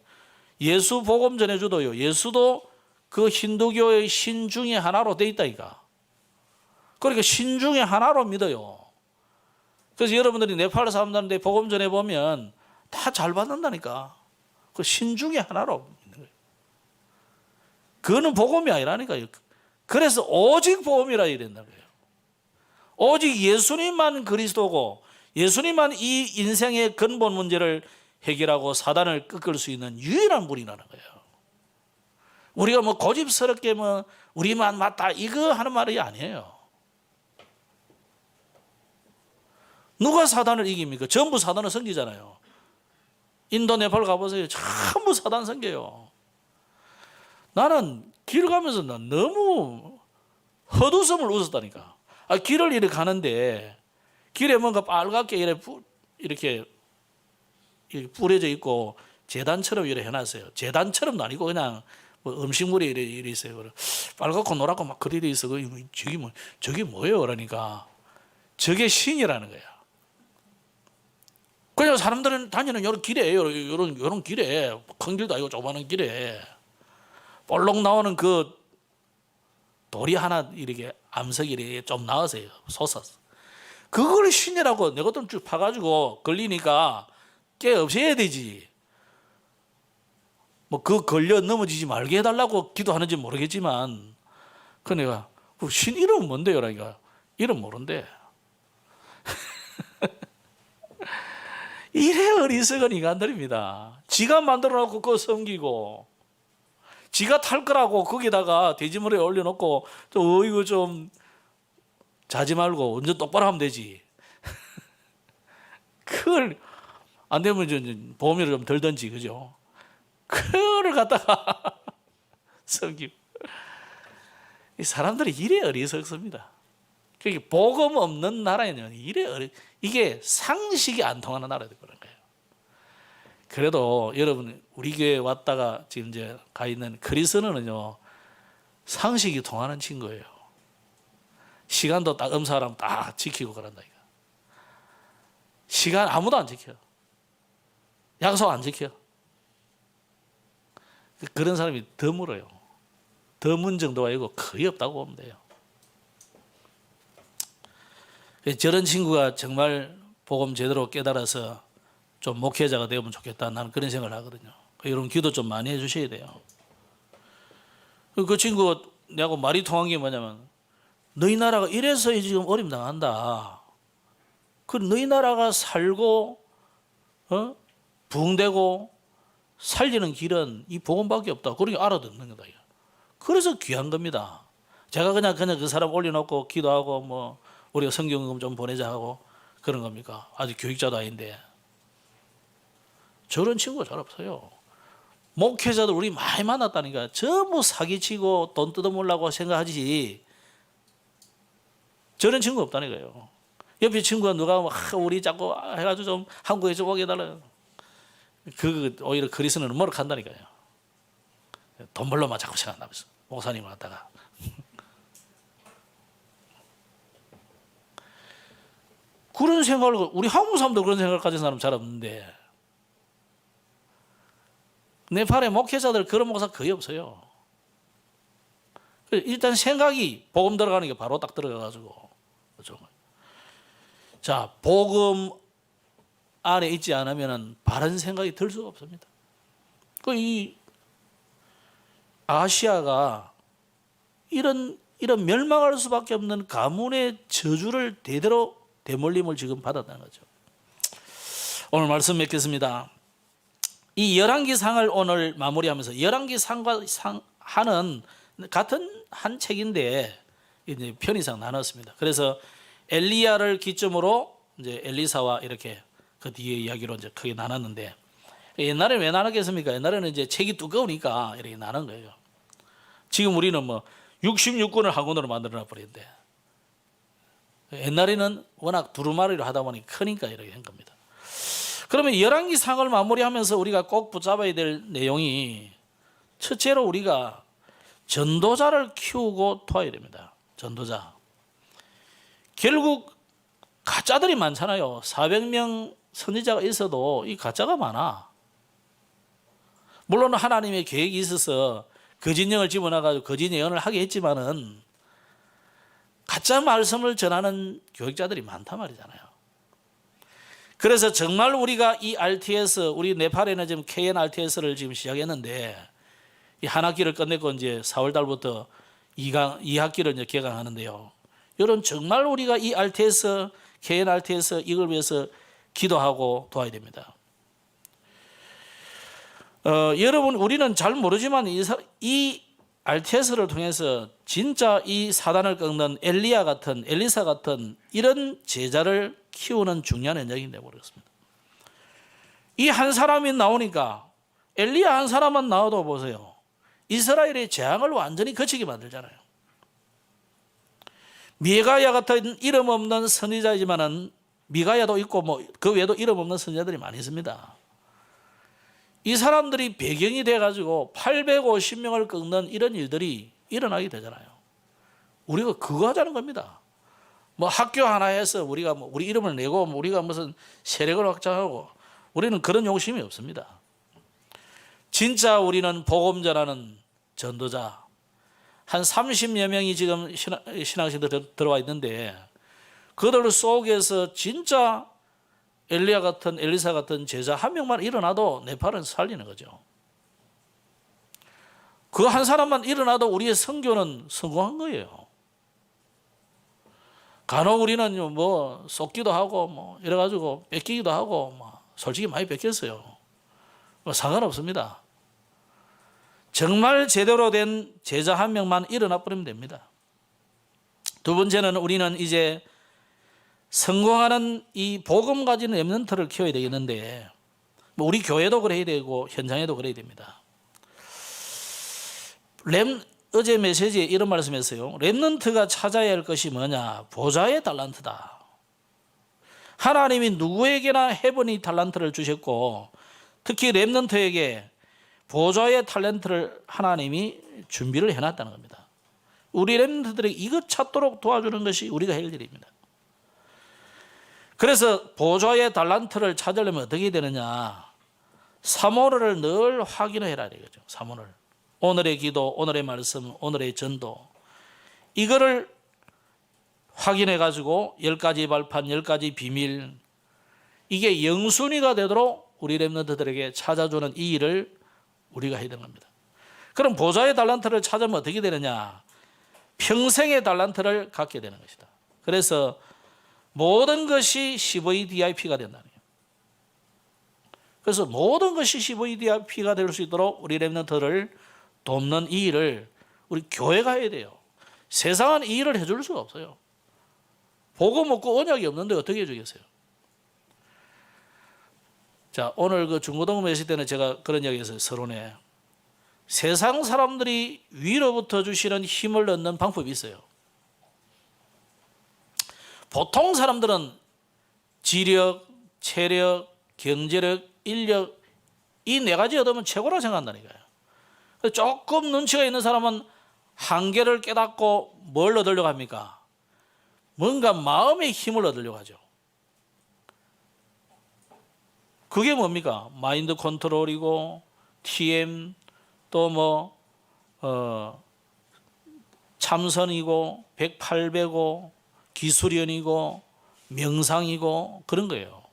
예수 복음 전해주도요, 예수도 그 힌두교의 신 중에 하나로 돼 있다니까. 그러니까 신 중에 하나로 믿어요. 그래서 여러분들이 네팔 사람들한테 복음 전해보면 다 잘 받는다니까. 그 신 중에 하나로 믿는 거예요. 그거는 복음이 아니라니까요. 그래서 오직 복음이라 이랬다는 거예요. 오직 예수님만 그리스도고 예수님만 이 인생의 근본 문제를 해결하고 사단을 꺾을 수 있는 유일한 분이라는 거예요. 우리가 뭐 고집스럽게 뭐 우리만 맞다 이거 하는 말이 아니에요. 누가 사단을 이깁니까? 전부 사단을 섬기잖아요. 인도 네팔 가보세요. 전부 사단 섬겨요. 나는 길 가면서 너무 헛웃음을 웃었다니까. 길을 이렇게 가는데 길에 뭔가 빨갛게 이렇게 뿌려져 있고 재단처럼 이렇게 해놨어요. 재단처럼도 아니고 그냥 뭐 음식물이 이래 있어요. 빨갛고 노랗고 막 그리려 있어. 저게 뭐예요? 그러니까 저게 신이라는 거야. 그냥 사람들은 다니는 이런 길에, 이런 길에, 큰 길도 아니고 조그마한 길에 볼록 나오는 그 돌이 하나 이렇게 암석이 이렇게 좀 나와서요. 솟았어. 그걸 신이라고 내 것들 쭉 파가지고 걸리니까 깨 없애야 되지. 뭐 그 걸려 넘어지지 말게 해달라고 기도하는지 모르겠지만, 그 내가 신 이름은 뭔데요? 그러니까 이름 모른대. 이래 어리석은 인간들입니다. 지가 만들어 놓고 그거 섬기고, 지가 탈 거라고 거기다가 돼지머리에 올려놓고, 이거 좀 자지 말고 완전 똑바로 하면 되지. 그걸 안 되면 보험료를 좀 덜 든지, 그죠? 그거를 갖다가 섬기고. 이 사람들이 이래 어리석습니다. 그게 복음 없는 나라에는 이게 상식이 안 통하는 나라도 그런 거예요. 그래도 여러분 우리 교회 왔다가 지금 이제 가 있는 크리스는요 상식이 통하는 친구예요. 시간도 딱 사람 딱 지키고 그런다 이거. 시간 아무도 안 지켜. 약속 안 지켜. 그런 사람이 드물어요. 드문 정도가 아니고 거의 없다고 보면 돼요. 저런 친구가 정말 복음 제대로 깨달아서 좀 목회자가 되면 좋겠다. 나는 그런 생각을 하거든요. 여러분 기도 좀 많이 해주셔야 돼요. 그 친구가 내하고 말이 통한 게 뭐냐면 너희 나라가 이래서 지금 어려움 당한다. 그 너희 나라가 살고 부흥되고 살리는 길은 이 복음밖에 없다. 그러니까 알아듣는 거다. 그래서 귀한 겁니다. 제가 그냥 그 사람 올려놓고 기도하고 뭐 우리가 성경금 좀 보내자 하고 그런 겁니까? 아직 교육자도 아닌데. 저런 친구가 잘 없어요. 목회자들 우리 많이 만났다니까 전부 사기치고 돈 뜯어먹으려고 생각하지 저런 친구 없다니까요. 옆에 친구가 누가 우리 자꾸 해가지고 좀 한국에 좀 오게 해달라. 오히려 그리스는 머쓱한다니까요. 돈 벌러만 자꾸 생각나면서 목사님을 갖다가. 그런 생각을 우리 한국 사람도 그런 생각을 가진 사람 잘 없는데 네팔의 목회자들 그런 목사 거의 없어요. 일단 생각이 복음 들어가는 게 바로 딱 들어가가지고 자 복음 안에 있지 않으면 바른 생각이 들 수가 없습니다. 이 아시아가 이런 멸망할 수밖에 없는 가문의 저주를 대대로 대물림을 지금 받았다는 거죠. 오늘 말씀 맺겠습니다. 이 열왕기상을 오늘 마무리하면서 열왕기상과 하는 같은 한 책인데 이제 편의상 나눴습니다. 그래서 엘리야를 기점으로 이제 엘리사와 이렇게 그 뒤에 이야기로 이제 크게 나눴는데 옛날에 왜 나눴겠습니까? 옛날에는 이제 책이 두꺼우니까 이렇게 나눈 거예요. 지금 우리는 뭐 66권을 한 권으로 만들어 버렸는데 옛날에는 워낙 두루마리로 하다 보니 크니까 이렇게 한 겁니다. 그러면 열왕기상을 마무리하면서 우리가 꼭 붙잡아야 될 내용이 첫째로 우리가 전도자를 키우고 도와야 됩니다. 전도자. 결국 가짜들이 많잖아요. 400명 선지자가 있어도 이 가짜가 많아. 물론 하나님의 계획이 있어서 거짓 영을 집어넣어가지고 거짓 예언을 하게 했지만은 가짜 말씀을 전하는 교육자들이 많단 말이잖아요. 그래서 정말 우리가 이 RTS, 우리 네팔에는 지금 KNRTS를 지금 시작했는데 이 한 학기를 끝냈고 이제 4월 달부터 2학기를 이제 개강하는데요. 여러분 정말 우리가 이 RTS, KNRT에서 이걸 위해서 기도하고 도와야 됩니다. 여러분, 우리는 잘 모르지만 이 RTS를 통해서 진짜 이 사단을 꺾는 엘리사 같은 이런 제자를 키우는 중요한 현장이 되어버렸습니다. 이 한 사람이 나오니까, 엘리야 한 사람만 나와도 보세요, 이스라엘의 재앙을 완전히 거치게 만들잖아요. 미가야 같은 이름 없는 선지자이지만은, 미가야도 있고 그 외에도 이름 없는 선지자들이 많이 있습니다. 이 사람들이 배경이 돼가지고 850명을 꺾는 이런 일들이 일어나게 되잖아요. 우리가 그거 하자는 겁니다. 학교 하나 해서 우리가 우리 이름을 내고 우리가 무슨 세력을 확장하고, 우리는 그런 욕심이 없습니다. 진짜 우리는 복음 전하는 전도자 한 30여 명이 지금 신앙생들 들어와 있는데, 그들 속에서 진짜 엘리사 같은 제자 한 명만 일어나도 네팔은 살리는 거죠. 그 한 사람만 일어나도 우리의 선교는 성공한 거예요. 간혹 우리는 쏟기도 하고 이래가지고 뺏기기도 하고 솔직히 많이 뺏겼어요. 상관없습니다. 정말 제대로 된 제자 한 명만 일어나 버리면 됩니다. 두 번째는 우리는 이제 성공하는 이 복음 가진 렘넌트를 키워야 되겠는데, 우리 교회도 그래야 되고 현장에도 그래야 됩니다. 어제 메시지에 이런 말씀했어요. 렘넌트가 찾아야 할 것이 뭐냐? 보좌의 달란트다. 하나님이 누구에게나 해보니 달란트를 주셨고, 특히 렘넌트에게 보좌의 탤런트를 하나님이 준비를 해놨다는 겁니다. 우리 렘넌트들이 이것 찾도록 도와주는 것이 우리가 할 일입니다. 그래서 보좌의 달란트를 찾으려면 어떻게 되느냐? 사모를 늘 확인해라 이거죠. 사모를. 오늘의 기도, 오늘의 말씀, 오늘의 전도, 이거를 확인해 가지고 10가지 발판, 10가지 비밀, 이게 영순위가 되도록 우리 렘넌트들에게 찾아주는 이 일을 우리가 해야 되는 겁니다. 그럼 보좌의 달란트를 찾으면 어떻게 되느냐? 평생의 달란트를 갖게 되는 것이다. 그래서 모든 것이 CVDIP가 된다는 거예요. 그래서 모든 것이 CVDIP가 될 수 있도록 우리 렘넌트를 돕는 이 일을 우리 교회가 해야 돼요. 세상은 이 일을 해줄 수가 없어요. 복음 없고 언약이 없는데 어떻게 해주겠어요? 자, 오늘 그 중고등부 메시지 때는 제가 그런 이야기 했어요. 서론에. 세상 사람들이 위로부터 주시는 힘을 얻는 방법이 있어요. 보통 사람들은 지력, 체력, 경제력, 인력, 이 네 가지 얻으면 최고라고 생각한다니까요. 조금 눈치가 있는 사람은 한계를 깨닫고 뭘 얻으려고 합니까? 뭔가 마음의 힘을 얻으려고 하죠. 그게 뭡니까? 마인드 컨트롤이고 TM, 또 참선이고 108배고 기술연이고 명상이고 그런 거예요.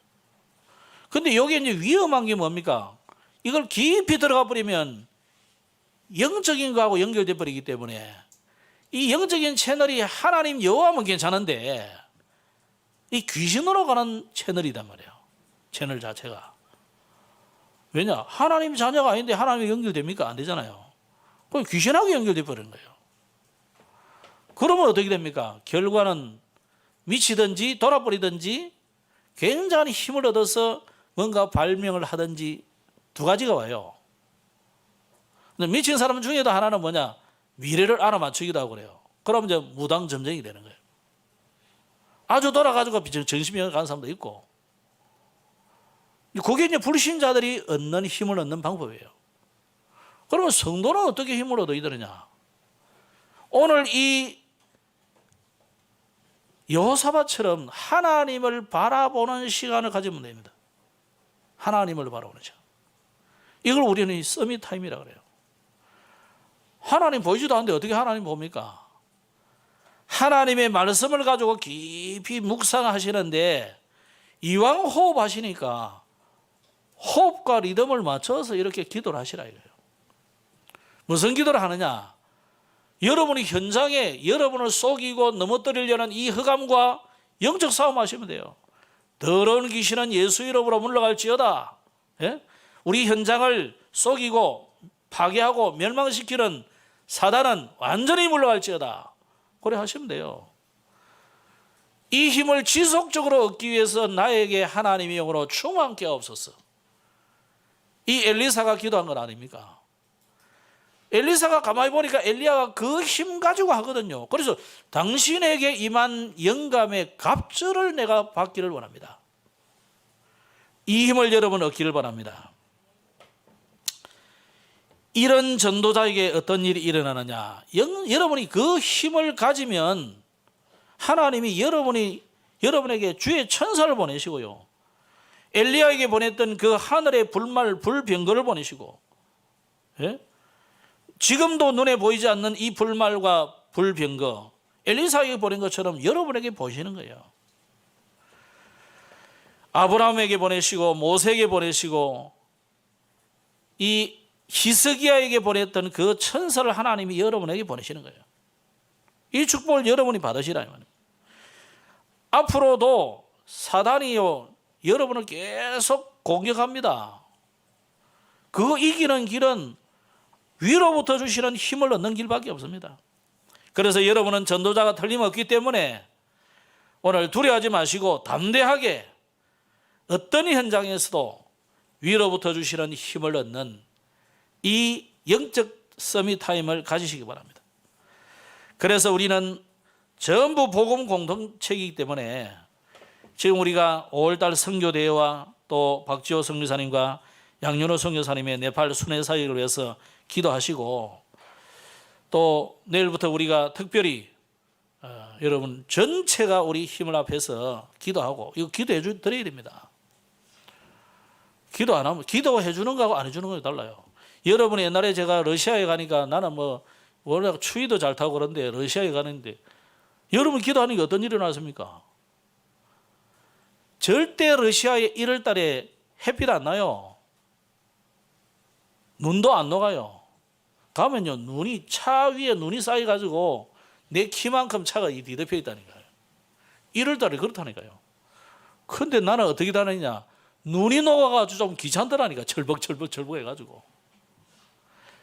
근데 여기에 이제 위험한 게 뭡니까? 이걸 깊이 들어가 버리면 영적인 거하고 연결돼 버리기 때문에 이 영적인 채널이 하나님 여호와면 괜찮은데 이 귀신으로 가는 채널이단 말이에요. 채널 자체가. 왜냐? 하나님 자녀가 아닌데 하나님이 연결됩니까? 안 되잖아요. 그럼 귀신하고 연결돼 버리는 거예요. 그러면 어떻게 됩니까? 결과는 미치든지 돌아버리든지 굉장히 힘을 얻어서 뭔가 발명을 하든지 두 가지가 와요. 근데 미친 사람 중에도 하나는 뭐냐? 미래를 알아맞추기도 하고 그래요. 그러면 이제 무당점쟁이 되는 거예요. 아주 돌아가지고 정신병원 가는 사람도 있고. 그게 이제 불신자들이 얻는 힘을 얻는 방법이에요. 그러면 성도는 어떻게 힘을 얻어야 되느냐? 오늘 이 여호사밧처럼 하나님을 바라보는 시간을 가지면 됩니다. 하나님을 바라보는 시간. 이걸 우리는 서밋 타임이라고 그래요. 하나님 보이지도 않는데 어떻게 하나님 봅니까? 하나님의 말씀을 가지고 깊이 묵상하시는데 이왕 호흡하시니까 호흡과 리듬을 맞춰서 이렇게 기도를 하시라 이거예요. 무슨 기도를 하느냐? 여러분이 현장에 여러분을 속이고 넘어뜨리려는 이 흑암과 영적 싸움 하시면 돼요. 더러운 귀신은 예수 이름으로 물러갈지어다. 예? 우리 현장을 속이고 파괴하고 멸망시키는 사단은 완전히 물러갈지어다. 그래 하시면 돼요. 이 힘을 지속적으로 얻기 위해서 나에게 하나님의 영으로 충만케 하옵소서. 이 엘리사가 기도한 건 아닙니까? 엘리사가 가만히 보니까 엘리야가 그 힘 가지고 하거든요. 그래서 당신에게 임한 영감의 갑절을 내가 받기를 원합니다. 이 힘을 여러분 얻기를 바랍니다. 이런 전도자에게 어떤 일이 일어나느냐? 여러분이 그 힘을 가지면 하나님이 여러분에게 주의 천사를 보내시고요, 엘리야에게 보냈던 그 하늘의 불말 불병거를 보내시고, 예? 지금도 눈에 보이지 않는 이 불말과 불병거, 엘리사에게 보낸 것처럼 여러분에게 보시는 거예요. 아브라함에게 보내시고 모세에게 보내시고 이 히스기야에게 보냈던 그 천사를 하나님이 여러분에게 보내시는 거예요. 이 축복을 여러분이 받으시라 이 말입니다. 앞으로도 사단이요 여러분을 계속 공격합니다. 그 이기는 길은 위로부터 주시는 힘을 얻는 길밖에 없습니다. 그래서 여러분은 전도자가 틀림없기 때문에 오늘 두려워하지 마시고 담대하게 어떤 현장에서도 위로부터 주시는 힘을 얻는 이 영적 서밋 타임을 가지시기 바랍니다. 그래서 우리는 전부 복음 공동체이기 때문에 지금 우리가 5월달 선교대회와 또 박지호 선교사님과 양윤호 선교사님의 네팔 순회 사역을 위해서 기도하시고, 또 내일부터 우리가 특별히 여러분 전체가 우리 힘을 앞에서 기도하고, 이거 기도해 드려야 됩니다. 기도 안 하면, 기도해 주는 거하고 안 해주는 거하고 달라요. 여러분이 옛날에 제가 러시아에 가니까 나는 뭐 원래 추위도 잘 타고 그런데 러시아에 가는데 여러분 기도하는 게 어떤 일이 일어났습니까? 절대 러시아에 1월 달에 햇빛 안 나요. 눈도 안 녹아요. 가면요 눈이, 차 위에 눈이 쌓여가지고 내 키만큼 차가 뒤덮여 있다니까요. 1월 달에 그렇다니까요. 근데 나는 어떻게 다니냐, 눈이 녹아가지고 좀 귀찮더라니까. 철벅철벅 해가지고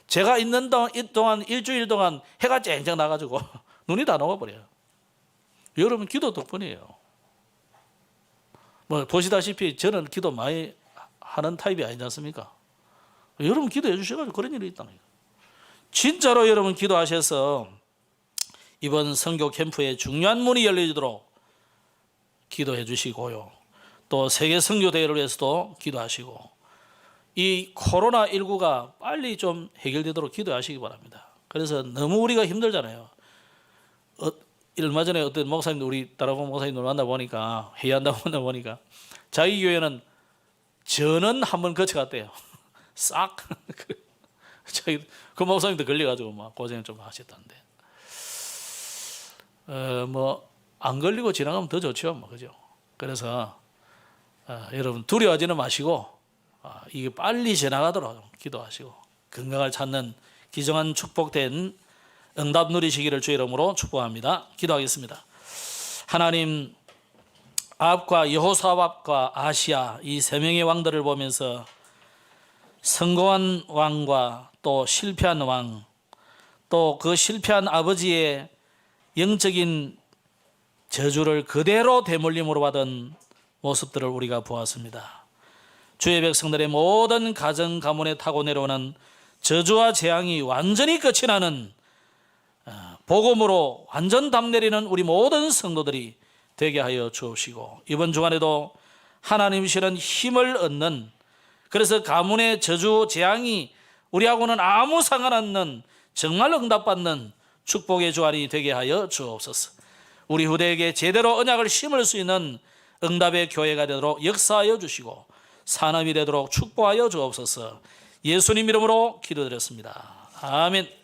제가 있는 동안 일주일 동안 해가 쨍쨍 나가지고 눈이 다 녹아버려요. 여러분 기도 덕분이에요. 뭐 보시다시피 저는 기도 많이 하는 타입이 아니지 않습니까? 여러분 기도해 주셔가지고 그런 일이 있다는 거예요. 진짜로 여러분 기도하셔서 이번 선교 캠프에 중요한 문이 열리도록 기도해 주시고요, 또 세계 선교 대회를 위해서도 기도하시고, 이 코로나19가 빨리 좀 해결되도록 기도하시기 바랍니다. 그래서 너무 우리가 힘들잖아요. 얼마 전에 어떤 목사님들, 우리 따라본 목사님들 만나보니까, 회의한다고 만나보니까 자기 교회는 전원 한번 거쳐갔대요. 싹. 그 목사님도 걸려가지고 막 고생을 좀 하셨다는데, 뭐 안 걸리고 지나가면 더 좋죠, 뭐 그죠? 그래서 여러분 두려워하지는 마시고 이게 빨리 지나가도록 기도하시고 건강을 찾는 귀중한 축복된 응답 누리시기를 주의 이름으로 축복합니다. 기도하겠습니다. 하나님, 아합과 여호사밧과 아시아 이 세 명의 왕들을 보면서 성공한 왕과 또 실패한 왕, 또 그 실패한 아버지의 영적인 저주를 그대로 대물림으로 받은 모습들을 우리가 보았습니다. 주의 백성들의 모든 가정 가문에 타고 내려오는 저주와 재앙이 완전히 끝이 나는 복음으로 완전 담 내리는 우리 모든 성도들이 되게 하여 주옵시고, 이번 주간에도 하나님이시는 힘을 얻는, 그래서 가문의 저주 재앙이 우리하고는 아무 상관없는 정말 응답받는 축복의 주간이 되게 하여 주옵소서. 우리 후대에게 제대로 언약을 심을 수 있는 응답의 교회가 되도록 역사하여 주시고 산업이 되도록 축복하여 주옵소서. 예수님 이름으로 기도드렸습니다. 아멘.